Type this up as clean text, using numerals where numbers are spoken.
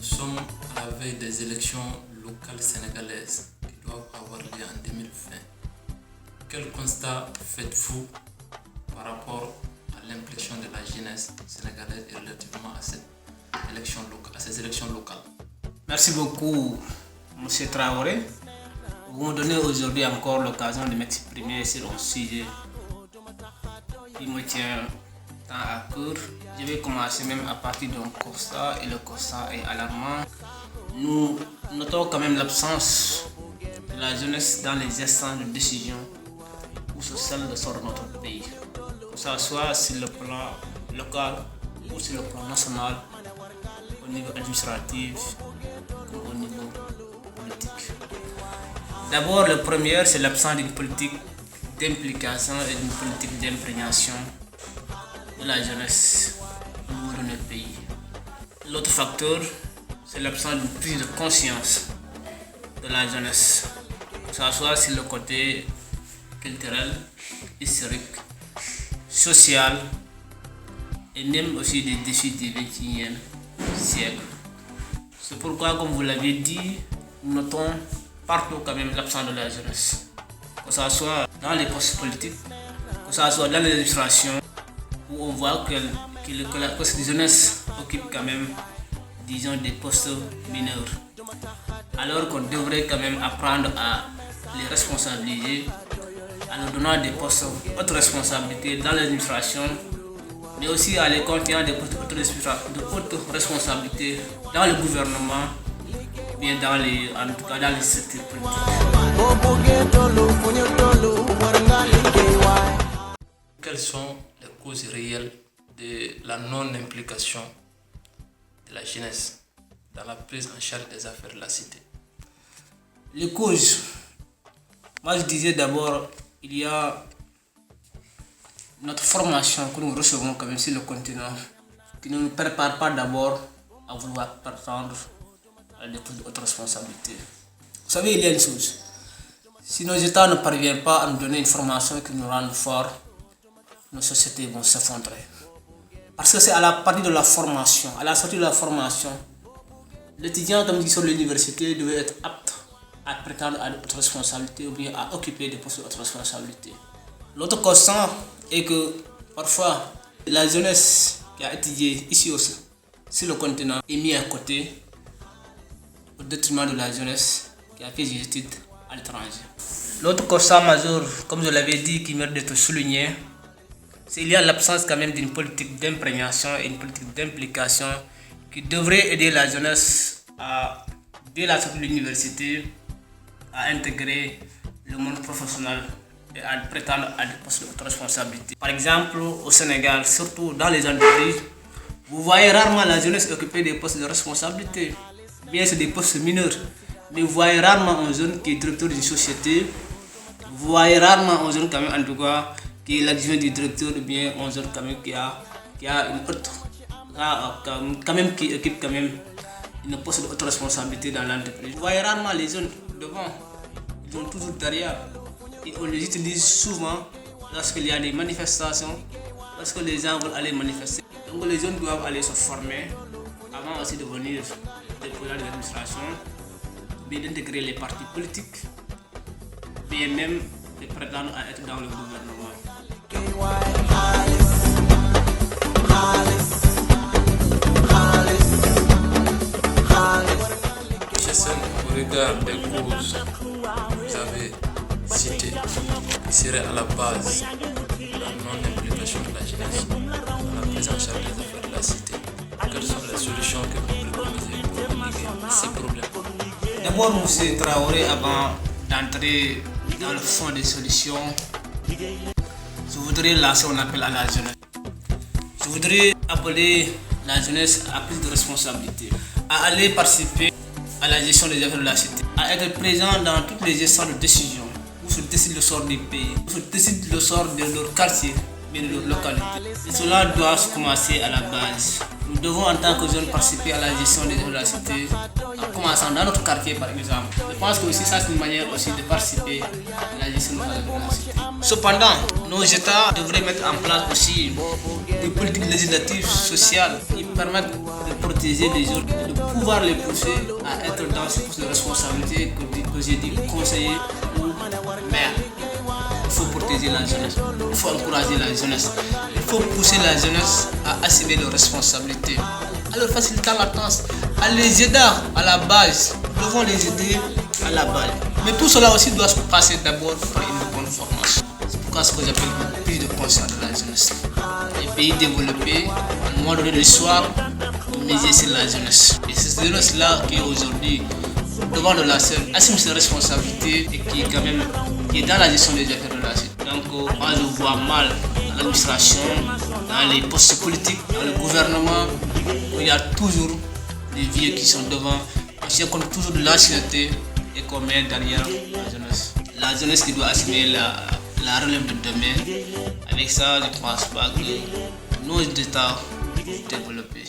sommes à la veille des élections locales sénégalaises qui doivent avoir lieu en 2020. Quel constat faites-vous par rapport à l'implication de la jeunesse sénégalaise et relativement à ces élections locales? Merci beaucoup, M. Traoré. Vous me donnez aujourd'hui encore l'occasion de m'exprimer sur un sujet qui me tient tant à cœur. Je vais commencer même à partir d'un constat, et le constat est alarmant. Nous notons quand même l'absence de la jeunesse dans les instances de décision ou sociales de sort de notre pays, que ce soit sur le plan local ou sur le plan national, au niveau administratif ou au niveau politique. D'abord, le premier, c'est l'absence d'une politique d'implication et d'une politique d'imprégnation de la jeunesse au niveau de notre pays. L'autre facteur, c'est l'absence d'une prise de conscience de la jeunesse, que ce soit sur le côté culturel, historique, social et même aussi des défis du XXIe siècle. C'est pourquoi, comme vous l'avez dit, nous notons partout quand même l'absence de la jeunesse, que ce soit dans les postes politiques, que ce soit dans les administrations, où on voit que la poste de jeunesse occupe quand même, disons, des postes mineurs, alors qu'on devrait quand même apprendre à les responsabiliser en leur donnant des postes de haute responsabilité dans l'administration, mais aussi à les confier des postes de haute responsabilité dans le gouvernement, bien en tout cas dans les secteurs politiques. Quelles sont les causes réelles de la non-implication de la jeunesse dans la prise en charge des affaires de la cité? Les causes, moi je disais d'abord, il y a notre formation que nous recevons quand même sur le continent qui ne nous prépare pas d'abord à vouloir prétendre à des postes de haute responsabilité. Vous savez, il y a une chose, si nos États ne parviennent pas à nous donner une formation qui nous rende forts, nos sociétés vont s'effondrer. Parce que c'est à la partie de la formation, à la sortie de la formation, l'étudiant qui sur l'université devait être apte à prétendre à de hautes responsabilités ou bien à occuper des postes de haute responsabilité. L'autre constat est que parfois la jeunesse qui a étudié ici aussi, sur le continent, est mise à côté au détriment de la jeunesse qui a fait des études à l'étranger. L'autre constat majeur, comme je l'avais dit, qui mérite d'être souligné, c'est qu'il y a l'absence quand même d'une politique d'imprégnation et une politique d'implication qui devrait aider la jeunesse à, dès la sortie de l'université, à intégrer le monde professionnel et à prétendre à des postes de haute responsabilité. Par exemple, au Sénégal, surtout dans les entreprises, vous voyez rarement la jeunesse occuper des postes de responsabilité. Bien c'est des postes mineurs, mais vous voyez rarement un jeune qui est directeur d'une société, vous voyez rarement un jeune quand même en tout cas qui est l'adjoint du directeur, ou bien un jeune quand même qui a une haute, quand même qui occupe quand même une poste de haute responsabilité dans l'entreprise. Vous voyez rarement les jeunes devant, ils sont toujours derrière. Et on les utilise souvent lorsqu'il y a des manifestations, lorsque les gens veulent aller manifester. Donc les jeunes doivent aller se former avant aussi de venir des programmes de l'administration, bien d'intégrer les partis politiques, bien même de prétendre à être dans le gouvernement. Au regard des causes que vous avez citées, qui seraient à la base de la non-implication de la jeunesse dans la prise en charge des affaires de la cité, quelles sont les solutions que vous préconisez pour endiguer ces problèmes? D'abord, M. Traoré, avant d'entrer dans le fond des solutions, je voudrais lancer un appel à la jeunesse. Je voudrais appeler la jeunesse à plus de responsabilité, à aller participer à la gestion des affaires de la cité, à être présent dans toutes les instances de décision, où se décide le sort du pays, où se décide le sort de leur quartier, bien de leur localité. Et cela doit commencer à la base. Nous devons en tant que jeunes participer à la gestion des eaux de la cité, en commençant dans notre quartier par exemple. Je pense que aussi ça c'est une manière aussi de participer à la gestion de la cité. Cependant, nos États devraient mettre en place aussi des politiques législatives sociales qui permettent de protéger les jeunes et de pouvoir les pousser à être dans ces postes de responsabilité que j'ai dit conseiller ou maire. Il faut protéger la jeunesse, il faut encourager la jeunesse, il faut pousser la jeunesse à assumer leurs responsabilités, à leur faciliter la tâche, à les aider à la base. Nous devons les aider à la base. Mais tout cela aussi doit se passer d'abord par une bonne formation. C'est pourquoi ce que j'appelle plus de conscience de la jeunesse. Les pays développés, à un moment donné de l'histoire, ont misé sur la jeunesse. Et c'est cette jeunesse-là qui aujourd'hui, devant de la scène, assume ses responsabilités et qui est dans la gestion des affaires de la cité. Donc moi je vois mal dans l'administration, dans les postes politiques, dans le gouvernement, où il y a toujours des vieux qui sont devant. On compte toujours de l'ancienneté et qu'on met derrière la jeunesse. La jeunesse qui doit assumer la relève de demain. Avec ça, je ne pense pas que nos États vont développer.